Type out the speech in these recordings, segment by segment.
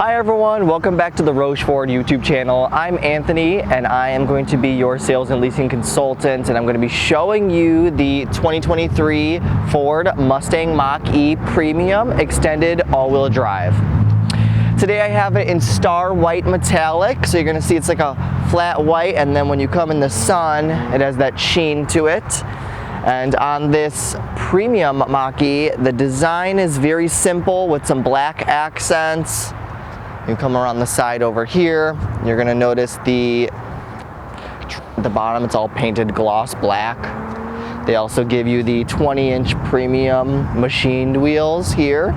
Hi everyone, welcome back to the Roesch Ford YouTube channel. I'm Anthony and I am going to be your sales and leasing consultant, and I'm going to be showing you the 2023 Ford Mustang Mach-E Premium Extended All-Wheel Drive. Today I have it in star white metallic, so you're going to see it's like a flat white, and then when you come in the sun it has that sheen to it. And on this Premium Mach-E, the design is very simple with some black accents. You come around the side over here, you're gonna notice the bottom, it's all painted gloss black. They also give you the 20-inch premium machined wheels here.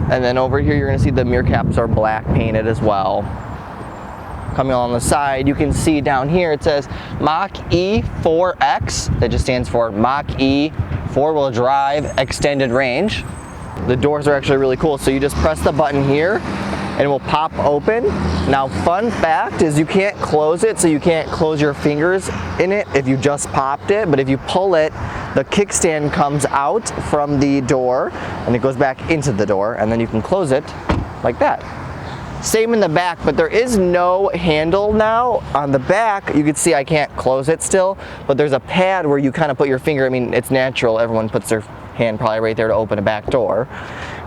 And then over here, you're gonna see the mirror caps are black painted as well. Coming along the side, you can see down here, it says Mach-E 4X. That just stands for Mach-E 4-wheel drive extended range. The doors are actually really cool. So you just press the button here and it will pop open. Now, fun fact is you can't close it, so you can't close your fingers in it if you just popped it, but if you pull it, the kickstand comes out from the door and it goes back into the door, and then you can close it like that. Same in the back, but there is no handle now. On the back, you can see I can't close it still, but there's a pad where you kind of put your finger. I mean, it's natural, everyone puts their hand probably right there to open a back door.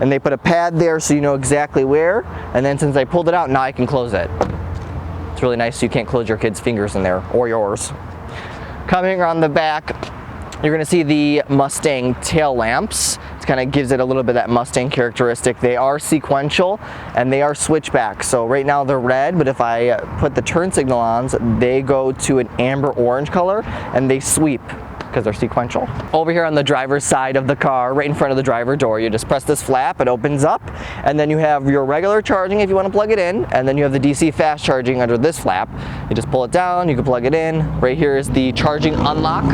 And they put a pad there so you know exactly where. And then since I pulled it out, now I can close it. It's really nice so you can't close your kids' fingers in there, or yours. Coming around the back, you're gonna see the Mustang tail lamps. It kind of gives it a little bit of that Mustang characteristic. They are sequential and they are switchback. So right now they're red, but if I put the turn signal on, they go to an amber orange color and they sweep, because they're sequential. Over here on the driver's side of the car, right in front of the driver door, you just press this flap, it opens up, and then you have your regular charging if you want to plug it in, and then you have the DC fast charging under this flap. You just pull it down, you can plug it in. Right here is the charging unlock.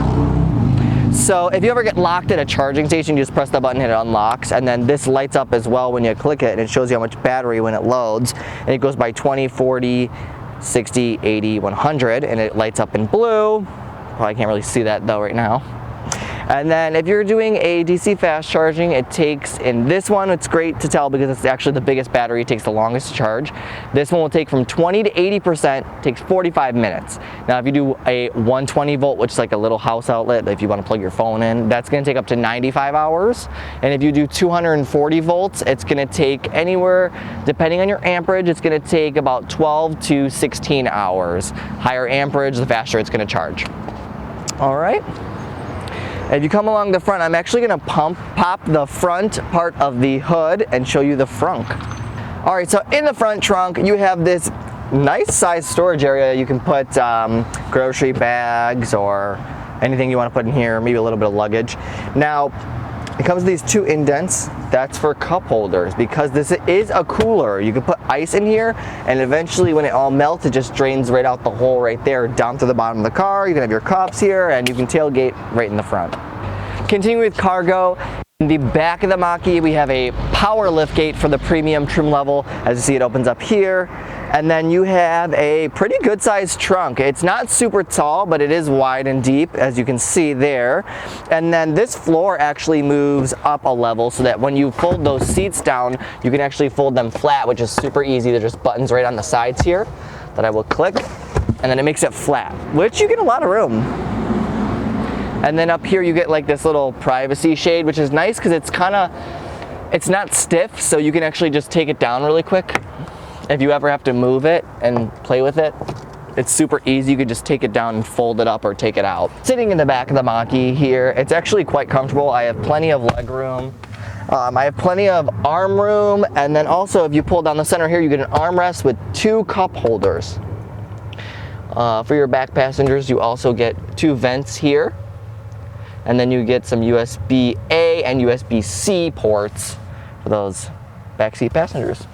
So if you ever get locked at a charging station, you just press the button and it unlocks, and then this lights up as well when you click it, and it shows you how much battery when it loads, and it goes by 20, 40, 60, 80, 100, and it lights up in blue. Probably can't really see that though right now. And then if you're doing a DC fast charging, it takes, in this one, it's great to tell because it's actually the biggest battery, it takes the longest to charge. This one will take from 20 to 80%, takes 45 minutes. Now if you do a 120 volt, which is like a little house outlet, if you want to plug your phone in, that's going to take up to 95 hours. And if you do 240 volts, it's going to take anywhere, depending on your amperage, it's going to take about 12 to 16 hours. Higher amperage, the faster it's going to charge. All right. If you come along the front, I'm actually going to pop the front part of the hood and show you the frunk. All right, so in the front trunk, you have this nice size storage area. You can put grocery bags or anything you want to put in here, maybe a little bit of luggage. Now, it comes with these two indents. That's for cup holders, because this is a cooler. You can put ice in here, and eventually when it all melts, it just drains right out the hole right there, down to the bottom of the car. You can have your cups here, and you can tailgate right in the front. Continuing with cargo, in the back of the Mach-E, we have a power lift gate for the premium trim level. As you see, it opens up here. And then you have a pretty good sized trunk. It's not super tall, but it is wide and deep, as you can see there. And then this floor actually moves up a level so that when you fold those seats down, you can actually fold them flat, which is super easy. There's just buttons right on the sides here that I will click, and then it makes it flat, which you get a lot of room. And then up here you get like this little privacy shade, which is nice because it's not stiff, so you can actually just take it down really quick. If you ever have to move it and play with it, it's super easy. You could just take it down and fold it up or take it out. Sitting in the back of the Mach-E here, it's actually quite comfortable. I have plenty of leg room. I have plenty of arm room, and then also if you pull down the center here, you get an armrest with two cup holders. For your back passengers, you also get two vents here, and then you get some USB-A and USB-C ports for those backseat passengers.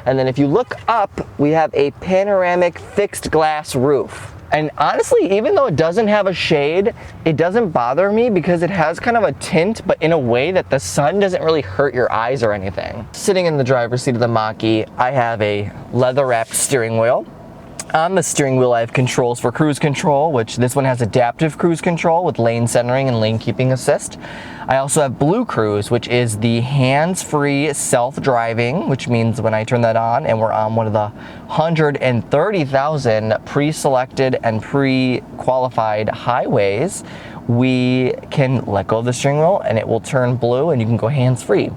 And then if you look up, we have a panoramic fixed glass roof. And honestly, even though it doesn't have a shade, it doesn't bother me because it has kind of a tint, but in a way that the sun doesn't really hurt your eyes or anything. Sitting in the driver's seat of the Mach-E, I have a leather-wrapped steering wheel. On the steering wheel, I have controls for cruise control, which this one has adaptive cruise control with lane centering and lane keeping assist. I also have Blue Cruise, which is the hands-free self-driving, which means when I turn that on and we're on one of the 130,000 pre-selected and pre-qualified highways, we can let go of the steering wheel and it will turn blue and you can go hands-free.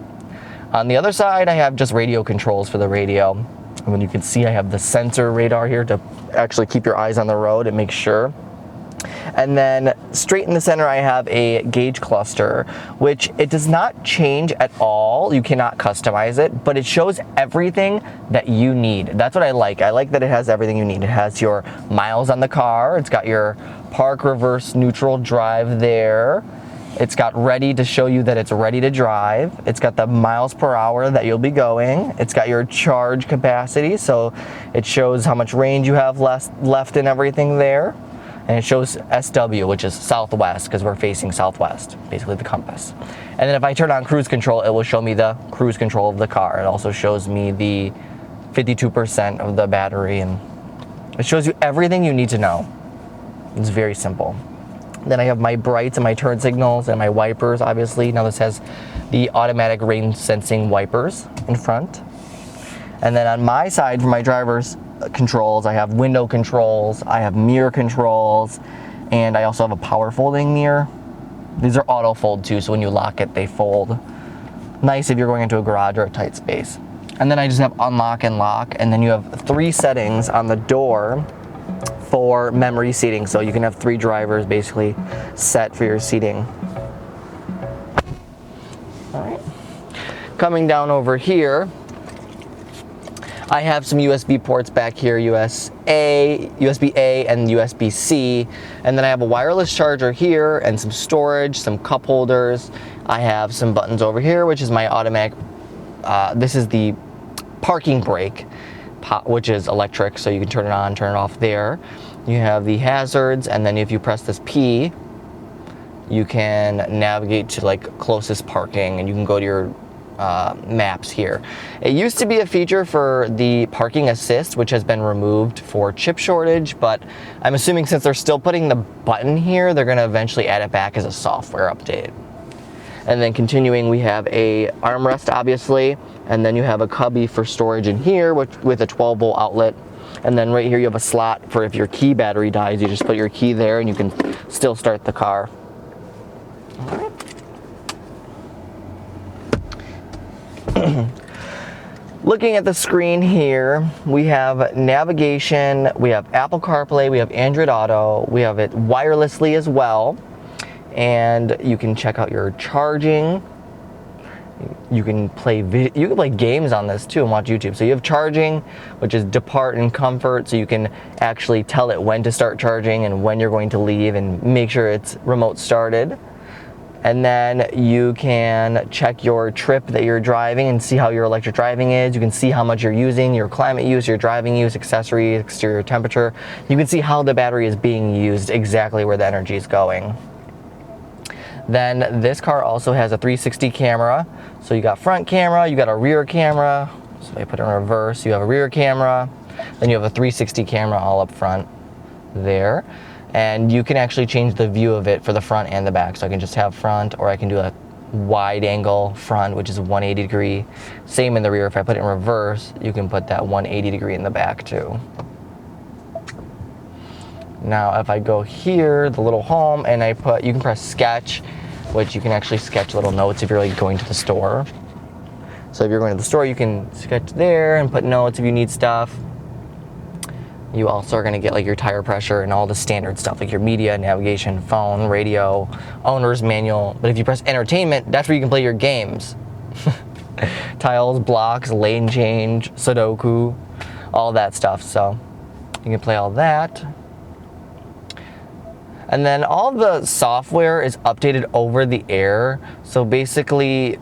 On the other side, I have just radio controls for the radio. And when you can see, I have the sensor radar here to actually keep your eyes on the road and make sure. And then straight in the center, I have a gauge cluster, which it does not change at all. You cannot customize it, but it shows everything that you need. That's what I like. I like that it has everything you need. It has your miles on the car. It's got your park, reverse, neutral, drive there. It's got ready to show you that it's ready to drive. It's got the miles per hour that you'll be going. It's got your charge capacity, so it shows how much range you have left and everything there. And it shows SW, which is southwest, because we're facing southwest, basically the compass. And then if I turn on cruise control, it will show me the cruise control of the car. It also shows me the 52% of the battery, and it shows you everything you need to know. It's very simple. Then I have my brights and my turn signals and my wipers, obviously. Now this has the automatic rain sensing wipers in front. And then on my side, for my driver's controls, I have window controls, I have mirror controls, and I also have a power folding mirror. These are auto fold too, so when you lock it, they fold. Nice if you're going into a garage or a tight space. And then I just have unlock and lock, and then you have 3 settings on the door for memory seating, so you can have 3 drivers basically set for your seating. All right. Coming down over here, I have some USB ports back here, USB-A and USB-C, and then I have a wireless charger here and some storage, some cup holders. I have some buttons over here, which is my automatic, this is the parking brake, which is electric, so you can turn it on, turn it off there. You have the hazards, and then if you press this P, you can navigate to like closest parking, and you can go to your maps here. It used to be a feature for the parking assist, which has been removed for chip shortage, but I'm assuming since they're still putting the button here, they're going to eventually add it back as a software update. And then continuing, we have a armrest, obviously, and then you have a cubby for storage in here with a 12-volt outlet. And then right here you have a slot for if your key battery dies, you just put your key there and you can still start the car. All right. Looking at the screen here, we have navigation, we have Apple CarPlay, we have Android Auto, we have it wirelessly as well. And you can check out your charging. You can play games on this too and watch YouTube. So you have charging, which is depart and comfort, so you can actually tell it when to start charging and when you're going to leave and make sure it's remote started. And then you can check your trip that you're driving and see how your electric driving is. You can see how much you're using, your climate use, your driving use, accessories, exterior temperature. You can see how the battery is being used, exactly where the energy is going. Then this car also has a 360 camera. So you got front camera, you got a rear camera. So if I put it in reverse, you have a rear camera. Then you have a 360 camera all up front there. And you can actually change the view of it for the front and the back. So I can just have front, or I can do a wide angle front, which is 180 degree. Same in the rear. If I put it in reverse, you can put that 180 degree in the back too. Now if I go here, the little home, and you can press sketch, which you can actually sketch little notes if you're like going to the store. So if you're going to the store, you can sketch there and put notes if you need stuff. You also are going to get like your tire pressure and all the standard stuff, like your media, navigation, phone, radio, owner's manual. But if you press entertainment, that's where you can play your games. Tiles, blocks, lane change, Sudoku, all that stuff. So you can play all that. And then all the software is updated over the air. So basically,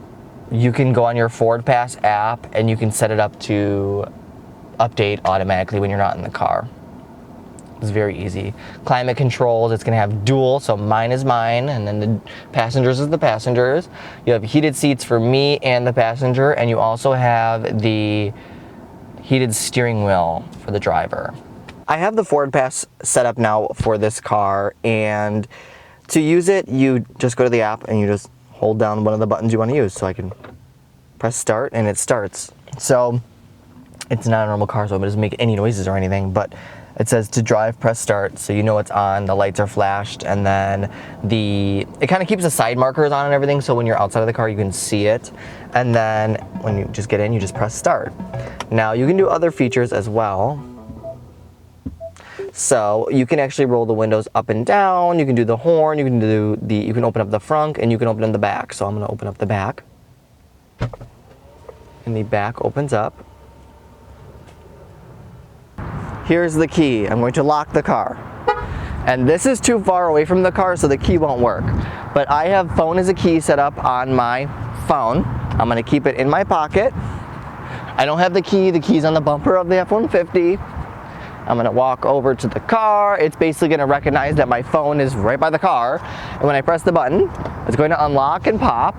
you can go on your Ford Pass app and you can set it up to update automatically when you're not in the car. It's very easy. Climate controls, it's gonna have dual, so mine is mine, and then the passengers is the passengers. You have heated seats for me and the passenger, and you also have the heated steering wheel for the driver. I have the Ford Pass set up now for this car, and to use it, you just go to the app and you just hold down one of the buttons you want to use. So I can press start and it starts. So it's not a normal car, so it doesn't make any noises or anything, but it says to drive, press start, so you know it's on, the lights are flashed, and then it kind of keeps the side markers on and everything, so when you're outside of the car you can see it, and then when you just get in, you just press start. Now you can do other features as well. So you can actually roll the windows up and down, you can do the horn, you can open up the front, and you can open up the back. So I'm gonna open up the back. And the back opens up. Here's the key. I'm going to lock the car. And this is too far away from the car, so the key won't work. But I have phone as a key set up on my phone. I'm gonna keep it in my pocket. I don't have the key's on the bumper of the F-150. I'm gonna walk over to the car. It's basically gonna recognize that my phone is right by the car. And when I press the button, it's going to unlock and pop.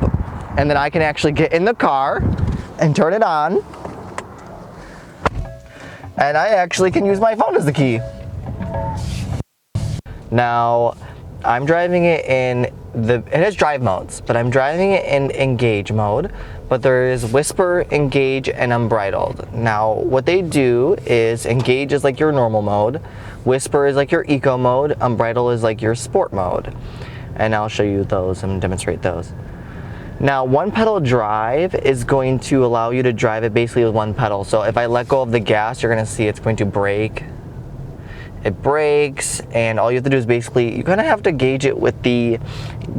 And then I can actually get in the car and turn it on. And I actually can use my phone as the key. Now, I'm driving it in it has drive modes, but I'm driving it in engage mode. But there is whisper, engage, and unbridled. Now, what they do is engage is like your normal mode, whisper is like your eco mode, unbridled is like your sport mode. And I'll show you those and demonstrate those. Now, one pedal drive is going to allow you to drive it basically with one pedal. So if I let go of the gas, you're gonna see it's going to brake. It brakes, and all you have to do is basically, you kind of have to gauge it with the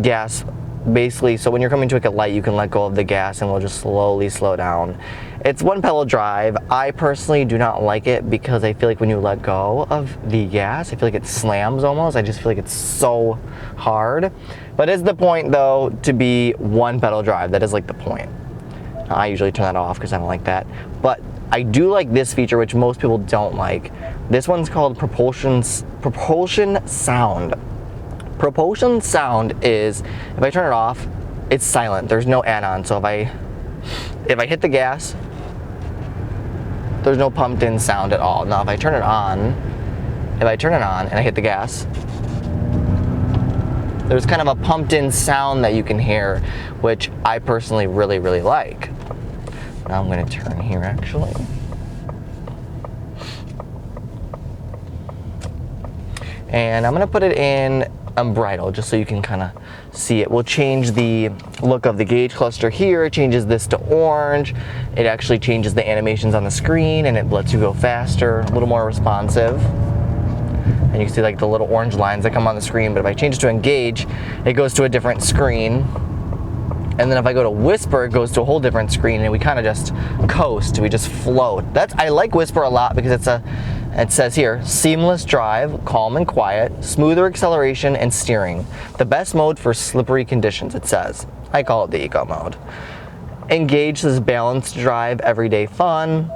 gas. Basically, so when you're coming to a light, you can let go of the gas and we'll just slowly slow down. It's one pedal drive. I personally do not like it because I feel like when you let go of the gas, I feel like it slams almost. I just feel like it's so hard. But it's the point though to be one pedal drive. That is like the point. I usually turn that off because I don't like that. But I do like this feature, which most people don't like. This one's called propulsion sound. Propulsion sound is, if I turn it off, it's silent. There's no add-on. So if I hit the gas, there's no pumped in sound at all. Now if I turn it on and I hit the gas, there's kind of a pumped in sound that you can hear, which I personally really, really like. Now I'm going to turn here actually. And I'm going to put it in unbridled just so you can kind of see it. We'll change the look of the gauge cluster here. It changes this to orange. It actually changes the animations on the screen and it lets you go faster, a little more responsive. And you can see like the little orange lines that come on the screen, but if I change it to engage, it goes to a different screen. And then if I go to whisper, it goes to a whole different screen and we kind of just coast, we just float. I like whisper a lot because it says here, seamless drive, calm and quiet, smoother acceleration and steering. The best mode for slippery conditions, it says. I call it the eco mode. Engage says balanced drive, everyday fun.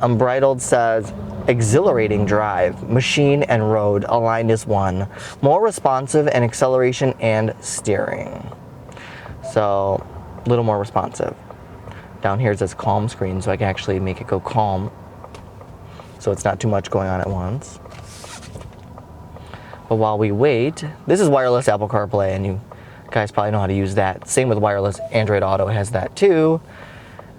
Unbridled says exhilarating drive, machine and road aligned as one. More responsive and acceleration and steering. So, a little more responsive. Down here it says calm screen, so I can actually make it go calm. So it's not too much going on at once. But while we wait, this is wireless Apple CarPlay, and you guys probably know how to use that. Same with wireless Android Auto has that too.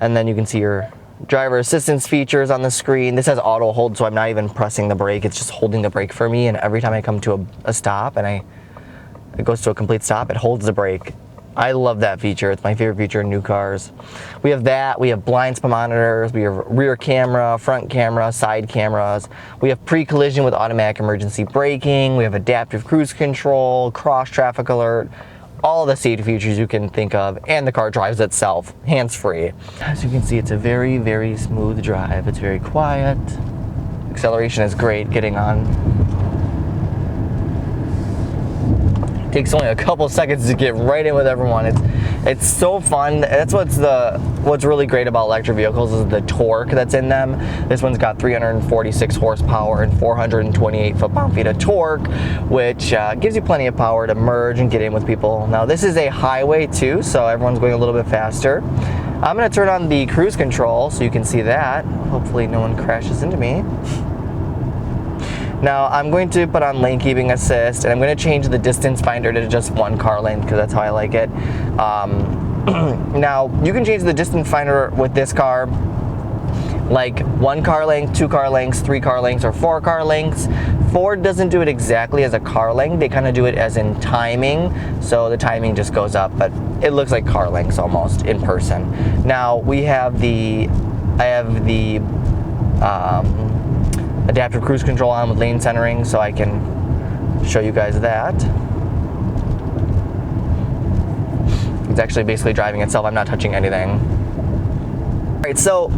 And then you can see your driver assistance features on the screen. This has auto hold, so I'm not even pressing the brake. It's just holding the brake for me, and every time I come to a stop and it goes to a complete stop, it holds the brake. I love that feature. It's my favorite feature in new cars. We have that. We have blind spot monitors. We have rear camera, front camera, side cameras. We have pre-collision with automatic emergency braking. We have adaptive cruise control, cross traffic alert, all the safety features you can think of, and the car drives itself, hands-free. As you can see, it's a very, very smooth drive. It's very quiet. Acceleration is great getting on. Takes only a couple seconds to get right in with everyone. It's so fun. That's what's really great about electric vehicles is the torque that's in them. This one's got 346 horsepower and 428 foot-pound-feet of torque, which gives you plenty of power to merge and get in with people. Now this is a highway too, so everyone's going a little bit faster. I'm going to turn on the cruise control so you can see that. Hopefully no one crashes into me. Now I'm going to put on lane keeping assist, and I'm going to change the distance finder to just 1 car length because that's how I like it. Now you can change the distance finder with this car like 1 car length, 2 car lengths, 3 car lengths, or 4 car lengths. Ford doesn't do it exactly as a car length. They kind of do it as in timing, so the timing just goes up, but it looks like car lengths almost in person. Now we have I have the adaptive cruise control on with lane centering, so I can show you guys that. It's actually basically driving itself. I'm not touching anything. All right, so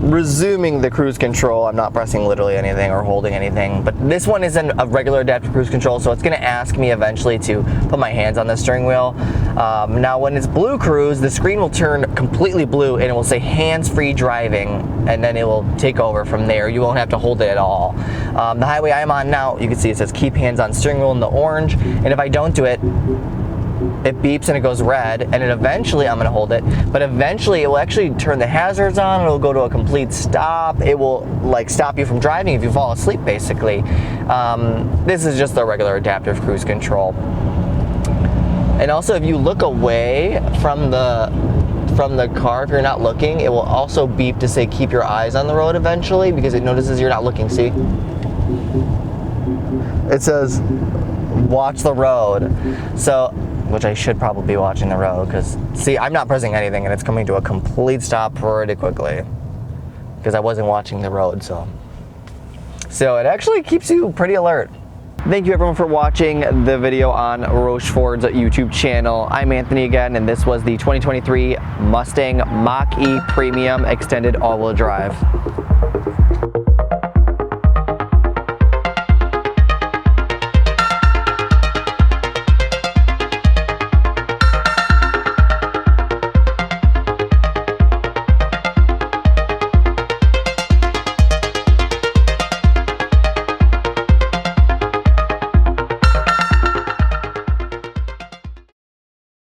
resuming the cruise control, I'm not pressing literally anything or holding anything, but this one isn't a regular adaptive cruise control, so it's going to ask me eventually to put my hands on the steering wheel. Now when it's blue cruise, the screen will turn completely blue and it will say hands-free driving, and then it will take over from there. You won't have to hold it at all. The highway I'm on now, you can see it says keep hands on steering wheel in the orange, and if I don't do it, it beeps and it goes red, and then eventually I'm going to hold it, but eventually it will actually turn the hazards on. It'll go to a complete stop. It will like stop you from driving if you fall asleep, basically. This is just the regular adaptive cruise control. And also, if you look away from the car, if you're not looking, it will also beep to say keep your eyes on the road eventually, because it notices you're not looking. See? It says watch the road. So, which I should probably be watching the road, because see, I'm not pressing anything and it's coming to a complete stop pretty quickly because I wasn't watching the road. So it actually keeps you pretty alert. Thank you everyone for watching the video on Roesch Ford's YouTube channel. I'm Anthony again, and this was the 2023 Mustang Mach-E Premium Extended All-Wheel Drive.